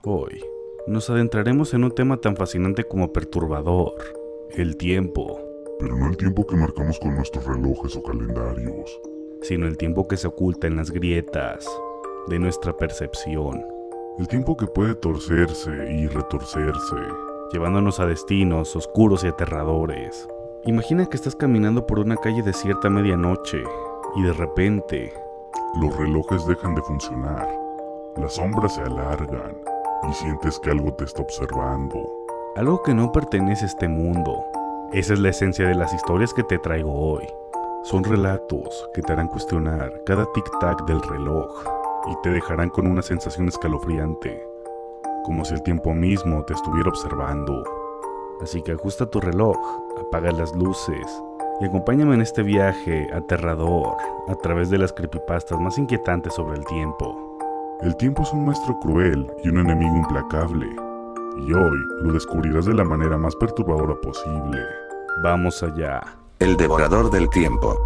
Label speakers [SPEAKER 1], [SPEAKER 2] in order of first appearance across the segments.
[SPEAKER 1] Hoy nos adentraremos en un tema tan fascinante como perturbador, el tiempo,
[SPEAKER 2] Pero no el tiempo que marcamos con nuestros relojes o calendarios.
[SPEAKER 1] sino el tiempo que se oculta en las grietas de nuestra percepción,
[SPEAKER 2] El tiempo que puede torcerse y retorcerse.
[SPEAKER 1] llevándonos a destinos oscuros y aterradores. Imagina que estás caminando por una calle desierta a medianoche y de repente
[SPEAKER 2] Los relojes dejan de funcionar. Las sombras se alargan y sientes que algo te está observando.
[SPEAKER 1] algo que no pertenece a este mundo. Esa es la esencia de las historias que te traigo hoy. Son relatos que te harán cuestionar cada tic-tac del reloj y te dejarán con una sensación escalofriante, como si el tiempo mismo te estuviera observando. Así que ajusta tu reloj, apaga las luces y acompáñame en este viaje aterrador a través de las creepypastas más inquietantes sobre el tiempo.
[SPEAKER 2] El tiempo es un maestro cruel y un enemigo implacable. Y hoy lo descubrirás de la manera más perturbadora posible.
[SPEAKER 1] Vamos allá.
[SPEAKER 3] El devorador del tiempo.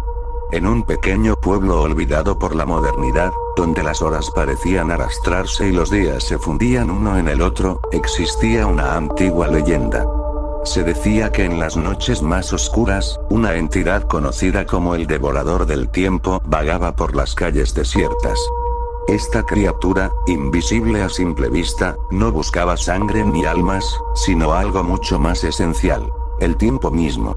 [SPEAKER 3] En un pequeño pueblo olvidado por la modernidad, donde las horas parecían arrastrarse y los días se fundían uno en el otro, existía una antigua leyenda. Se decía que en las noches más oscuras, una entidad conocida como el devorador del tiempo vagaba por las calles desiertas. Esta criatura, invisible a simple vista, no buscaba sangre ni almas, sino algo mucho más esencial: el tiempo mismo.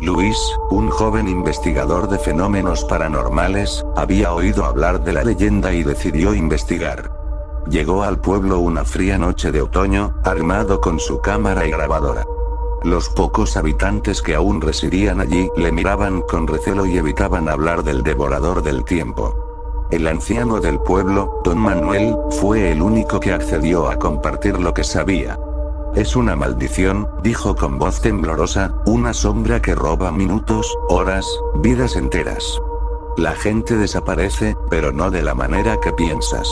[SPEAKER 3] Luis, un joven investigador de fenómenos paranormales, había oído hablar de la leyenda y decidió investigar. Llegó al pueblo una fría noche de otoño, armado con su cámara y grabadora. Los pocos habitantes que aún residían allí le miraban con recelo y evitaban hablar del devorador del tiempo. El anciano del pueblo, don Manuel, fue el único que accedió a compartir lo que sabía. «Es una maldición», dijo con voz temblorosa, «una sombra que roba minutos, horas, vidas enteras. La gente desaparece, pero no de la manera que piensas.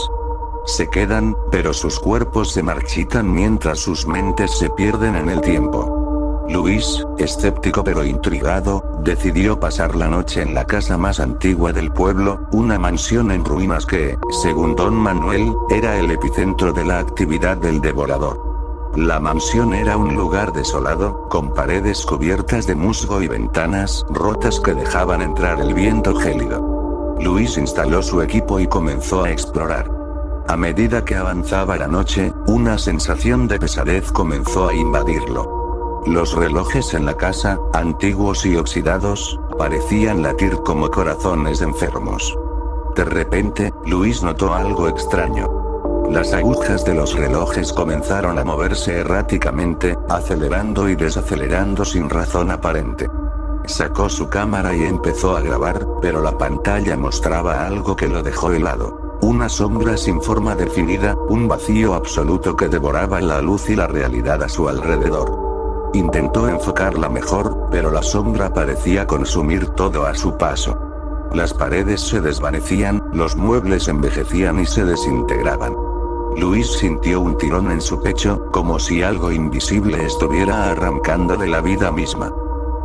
[SPEAKER 3] Se quedan, pero sus cuerpos se marchitan mientras sus mentes se pierden en el tiempo». Luis, escéptico pero intrigado, decidió pasar la noche en la casa más antigua del pueblo, una mansión en ruinas que, según don Manuel, era el epicentro de la actividad del devorador. La mansión era un lugar desolado, con paredes cubiertas de musgo y ventanas rotas que dejaban entrar el viento gélido. Luis instaló su equipo y comenzó a explorar. A medida que avanzaba la noche, una sensación de pesadez comenzó a invadirlo. Los relojes en la casa, antiguos y oxidados, parecían latir como corazones enfermos. De repente, Luis notó algo extraño. Las agujas de los relojes comenzaron a moverse erráticamente, acelerando y desacelerando sin razón aparente. Sacó su cámara y empezó a grabar, pero la pantalla mostraba algo que lo dejó helado. Una sombra sin forma definida, un vacío absoluto que devoraba la luz y la realidad a su alrededor. Intentó enfocarla mejor, pero la sombra parecía consumir todo a su paso. Las paredes se desvanecían, los muebles envejecían y se desintegraban. Luis sintió un tirón en su pecho, como si algo invisible estuviera arrancándole la vida misma.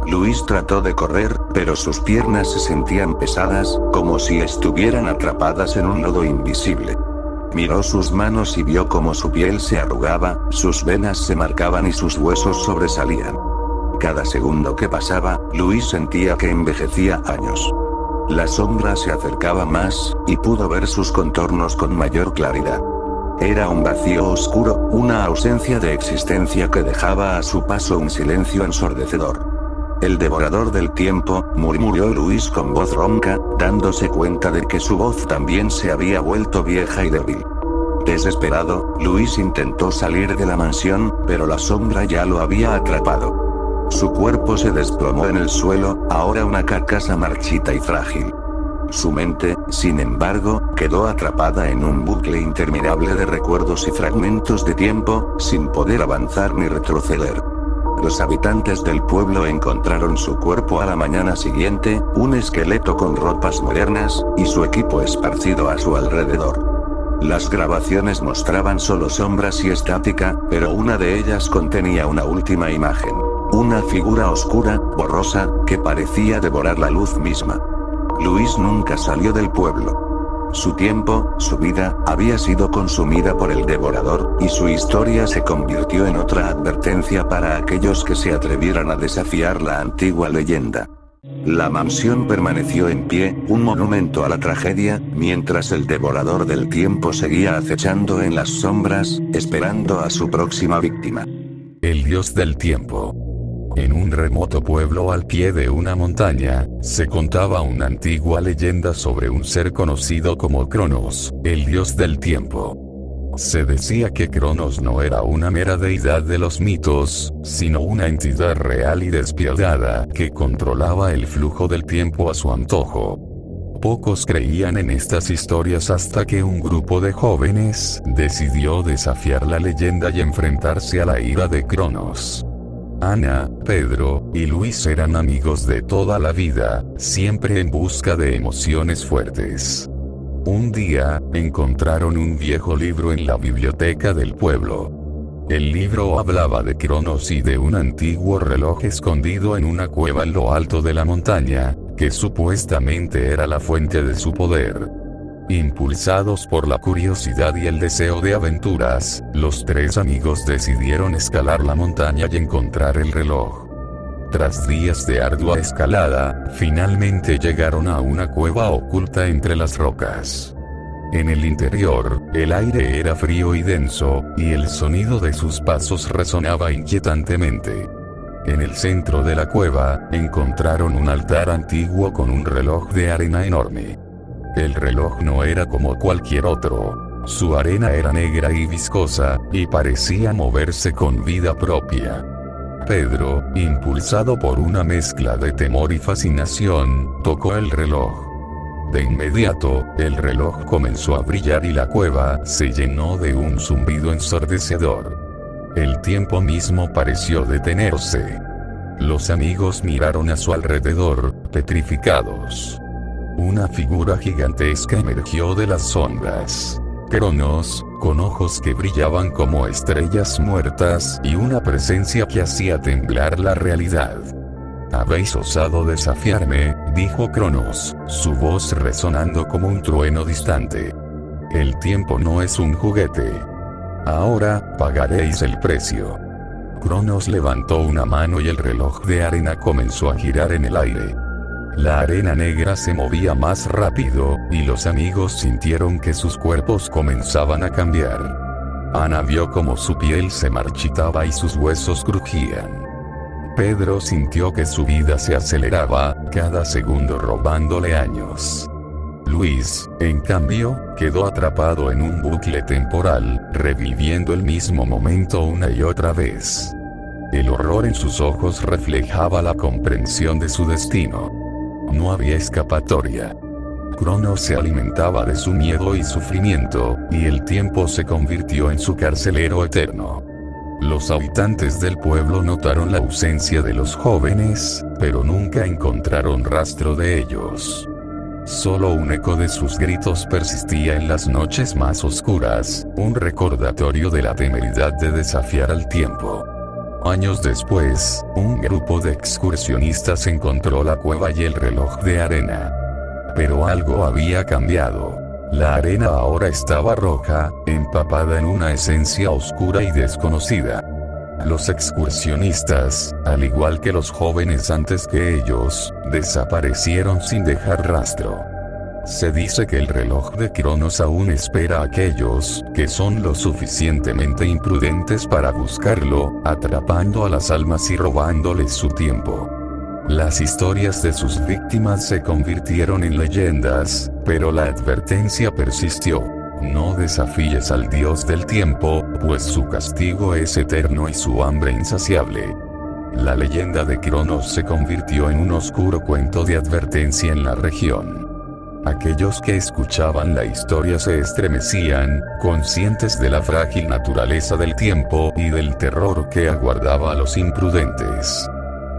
[SPEAKER 3] Luis trató de correr, pero sus piernas se sentían pesadas, como si estuvieran atrapadas en un lodo invisible. Miró sus manos y vio cómo su piel se arrugaba, sus venas se marcaban y sus huesos sobresalían. Cada segundo que pasaba, Luis sentía que envejecía años. La sombra se acercaba más, y pudo ver sus contornos con mayor claridad. Era un vacío oscuro, una ausencia de existencia que dejaba a su paso un silencio ensordecedor. «El devorador del tiempo», murmuró Luis con voz ronca, dándose cuenta de que su voz también se había vuelto vieja y débil. Desesperado, Luis intentó salir de la mansión, pero la sombra ya lo había atrapado. Su cuerpo se desplomó en el suelo, ahora una carcasa marchita y frágil. Su mente, sin embargo, quedó atrapada en un bucle interminable de recuerdos y fragmentos de tiempo, sin poder avanzar ni retroceder. Los habitantes del pueblo encontraron su cuerpo a la mañana siguiente, un esqueleto con ropas modernas, y su equipo esparcido a su alrededor. Las grabaciones mostraban solo sombras y estática, pero una de ellas contenía una última imagen. Una figura oscura, borrosa, que parecía devorar la luz misma. Luis nunca salió del pueblo. Su tiempo, su vida, había sido consumida por el devorador, y su historia se convirtió en otra advertencia para aquellos que se atrevieran a desafiar la antigua leyenda. La mansión permaneció en pie, un monumento a la tragedia, mientras el devorador del tiempo seguía acechando en las sombras, esperando a su próxima víctima.
[SPEAKER 4] El dios del tiempo. En un remoto pueblo al pie de una montaña, se contaba una antigua leyenda sobre un ser conocido como Cronos, el dios del tiempo. Se decía que Cronos no era una mera deidad de los mitos, sino una entidad real y despiadada que controlaba el flujo del tiempo a su antojo. Pocos creían en estas historias hasta que un grupo de jóvenes decidió desafiar la leyenda y enfrentarse a la ira de Cronos. Ana, Pedro y Luis eran amigos de toda la vida, siempre en busca de emociones fuertes. Un día, encontraron un viejo libro en la biblioteca del pueblo. El libro hablaba de Cronos y de un antiguo reloj escondido en una cueva en lo alto de la montaña, que supuestamente era la fuente de su poder. Impulsados por la curiosidad y el deseo de aventuras, los tres amigos decidieron escalar la montaña y encontrar el reloj. Tras días de ardua escalada, finalmente llegaron a una cueva oculta entre las rocas. En el interior, el aire era frío y denso, y el sonido de sus pasos resonaba inquietantemente. En el centro de la cueva, encontraron un altar antiguo con un reloj de arena enorme. El reloj no era como cualquier otro. Su arena era negra y viscosa, y parecía moverse con vida propia. Pedro, impulsado por una mezcla de temor y fascinación, tocó el reloj. De inmediato, el reloj comenzó a brillar y la cueva se llenó de un zumbido ensordecedor. El tiempo mismo pareció detenerse. Los amigos miraron a su alrededor, petrificados. Una figura gigantesca emergió de las sombras. Cronos, con ojos que brillaban como estrellas muertas y una presencia que hacía temblar la realidad. «Habéis osado desafiarme», dijo Cronos, su voz resonando como un trueno distante. «El tiempo no es un juguete. Ahora, pagaréis el precio». Cronos levantó una mano y el reloj de arena comenzó a girar en el aire. La arena negra se movía más rápido, y los amigos sintieron que sus cuerpos comenzaban a cambiar. Ana vio cómo su piel se marchitaba y sus huesos crujían. Pedro sintió que su vida se aceleraba, cada segundo robándole años. Luis, en cambio, quedó atrapado en un bucle temporal, reviviendo el mismo momento una y otra vez. El horror en sus ojos reflejaba la comprensión de su destino. No había escapatoria. Cronos se alimentaba de su miedo y sufrimiento, y el tiempo se convirtió en su carcelero eterno. Los habitantes del pueblo notaron la ausencia de los jóvenes, pero nunca encontraron rastro de ellos. Solo un eco de sus gritos persistía en las noches más oscuras, un recordatorio de la temeridad de desafiar al tiempo. Años después, un grupo de excursionistas encontró la cueva y el reloj de arena. Pero algo había cambiado. La arena ahora estaba roja, empapada en una esencia oscura y desconocida. Los excursionistas, al igual que los jóvenes antes que ellos, desaparecieron sin dejar rastro. Se dice que el reloj de Cronos aún espera a aquellos que son lo suficientemente imprudentes para buscarlo, atrapando a las almas y robándoles su tiempo. Las historias de sus víctimas se convirtieron en leyendas, pero la advertencia persistió: no desafíes al dios del tiempo, pues su castigo es eterno y su hambre insaciable. La leyenda de Cronos se convirtió en un oscuro cuento de advertencia en la región. Aquellos que escuchaban la historia se estremecían, conscientes de la frágil naturaleza del tiempo y del terror que aguardaba a los imprudentes.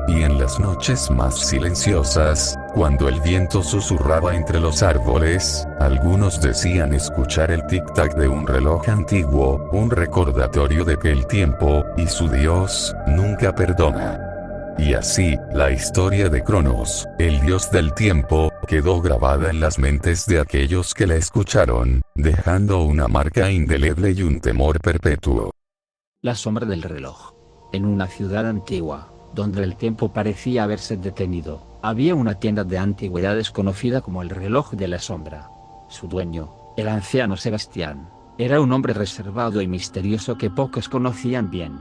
[SPEAKER 4] Y en las noches más silenciosas, cuando el viento susurraba entre los árboles, algunos decían escuchar el tic-tac de un reloj antiguo, un recordatorio de que el tiempo, y su dios, nunca perdona. Y así, la historia de Cronos, el dios del tiempo, quedó grabada en las mentes de aquellos que la escucharon, dejando una marca indeleble y un temor perpetuo.
[SPEAKER 5] La sombra del reloj. En una ciudad antigua, donde el tiempo parecía haberse detenido, había una tienda de antigüedades conocida como el reloj de la sombra. Su dueño, el anciano Sebastián, era un hombre reservado y misterioso que pocos conocían bien.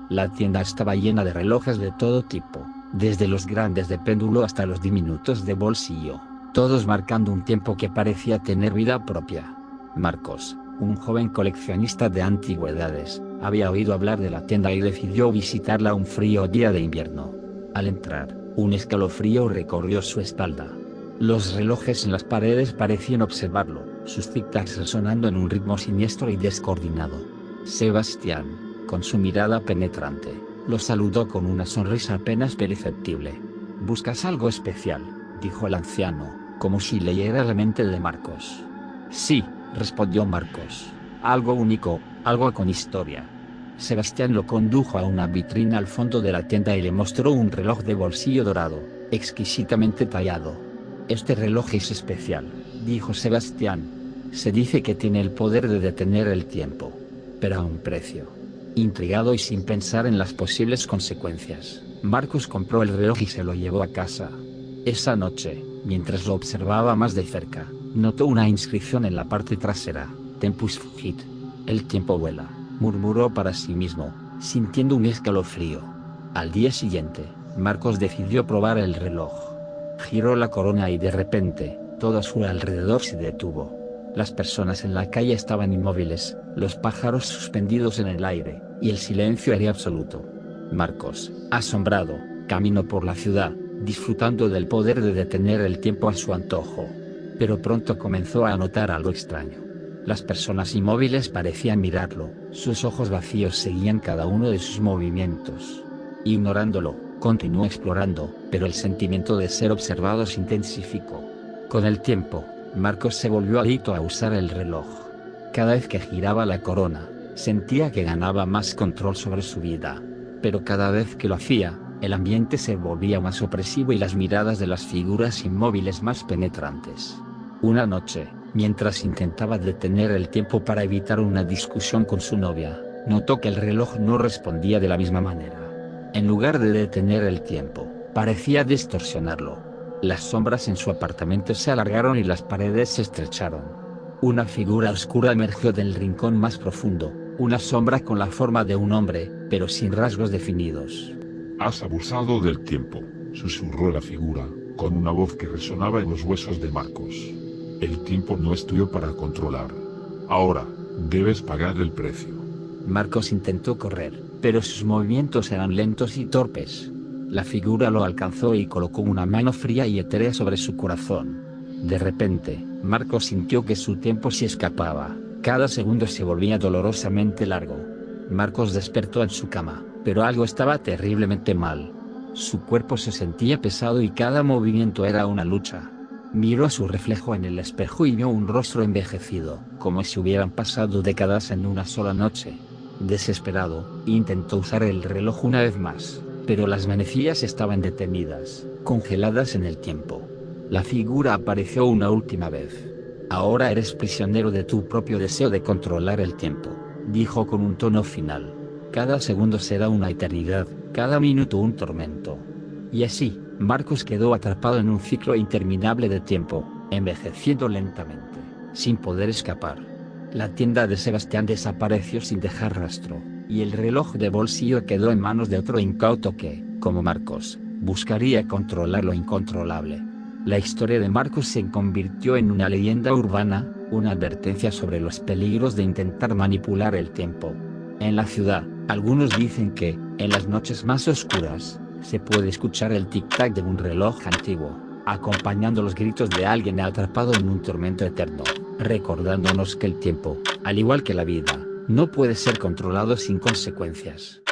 [SPEAKER 5] La tienda estaba llena de relojes de todo tipo, desde los grandes de péndulo hasta los diminutos de bolsillo, todos marcando un tiempo que parecía tener vida propia. Marcos, un joven coleccionista de antigüedades, había oído hablar de la tienda y decidió visitarla un frío día de invierno. Al entrar, un escalofrío recorrió su espalda. Los relojes en las paredes parecían observarlo, sus tic-tacs resonando en un ritmo siniestro y descoordinado. Sebastián, con su mirada penetrante, lo saludó con una sonrisa apenas perceptible. «¿Buscas algo especial?», dijo el anciano, como si leyera la mente de Marcos. «Sí», respondió Marcos. «Algo único, algo con historia». Sebastián lo condujo a una vitrina al fondo de la tienda y le mostró un reloj de bolsillo dorado, exquisitamente tallado. «Este reloj es especial», dijo Sebastián. «Se dice que tiene el poder de detener el tiempo. Pero a un precio». Intrigado y sin pensar en las posibles consecuencias, Marcos compró el reloj y se lo llevó a casa. Esa noche, mientras lo observaba más de cerca, notó una inscripción en la parte trasera: «Tempus fugit». «El tiempo vuela», murmuró para sí mismo, sintiendo un escalofrío. Al día siguiente, Marcos decidió probar el reloj. Giró la corona y de repente, todo a su alrededor se detuvo. Las personas en la calle estaban inmóviles, los pájaros suspendidos en el aire, y el silencio era absoluto. Marcos, asombrado, caminó por la ciudad, disfrutando del poder de detener el tiempo a su antojo. Pero pronto comenzó a notar algo extraño. Las personas inmóviles parecían mirarlo, sus ojos vacíos seguían cada uno de sus movimientos. Ignorándolo, continuó explorando, pero el sentimiento de ser observado se intensificó. Con el tiempo, Marcos se volvió adicto a usar el reloj. Cada vez que giraba la corona, sentía que ganaba más control sobre su vida. Pero cada vez que lo hacía, el ambiente se volvía más opresivo y las miradas de las figuras inmóviles más penetrantes. Una noche, mientras intentaba detener el tiempo para evitar una discusión con su novia, notó que el reloj no respondía de la misma manera. En lugar de detener el tiempo, parecía distorsionarlo. Las sombras en su apartamento se alargaron y las paredes se estrecharon. Una figura oscura emergió del rincón más profundo, una sombra con la forma de un hombre, pero sin rasgos definidos.
[SPEAKER 2] «Has abusado del tiempo», susurró la figura, con una voz que resonaba en los huesos de Marcos. «El tiempo no es tuyo para controlar. Ahora, debes pagar el precio».
[SPEAKER 5] Marcos intentó correr, pero sus movimientos eran lentos y torpes. La figura lo alcanzó y colocó una mano fría y etérea sobre su corazón. De repente, Marcos sintió que su tiempo se escapaba. Cada segundo se volvía dolorosamente largo. Marcos despertó en su cama, pero algo estaba terriblemente mal. Su cuerpo se sentía pesado y cada movimiento era una lucha. Miró a su reflejo en el espejo y vio un rostro envejecido, como si hubieran pasado décadas en una sola noche. Desesperado, intentó usar el reloj una vez más, pero las manecillas estaban detenidas, congeladas en el tiempo. La figura apareció una última vez. «Ahora eres prisionero de tu propio deseo de controlar el tiempo», dijo con un tono final. «Cada segundo será una eternidad, cada minuto un tormento». Y así, Marcos quedó atrapado en un ciclo interminable de tiempo, envejeciendo lentamente, sin poder escapar. La tienda de Sebastián desapareció sin dejar rastro, y el reloj de bolsillo quedó en manos de otro incauto que, como Marcos, buscaría controlar lo incontrolable. La historia de Marcos se convirtió en una leyenda urbana, una advertencia sobre los peligros de intentar manipular el tiempo. En la ciudad, algunos dicen que, en las noches más oscuras, se puede escuchar el tic-tac de un reloj antiguo, acompañando los gritos de alguien atrapado en un tormento eterno, recordándonos que el tiempo, al igual que la vida, no puede ser controlado sin consecuencias.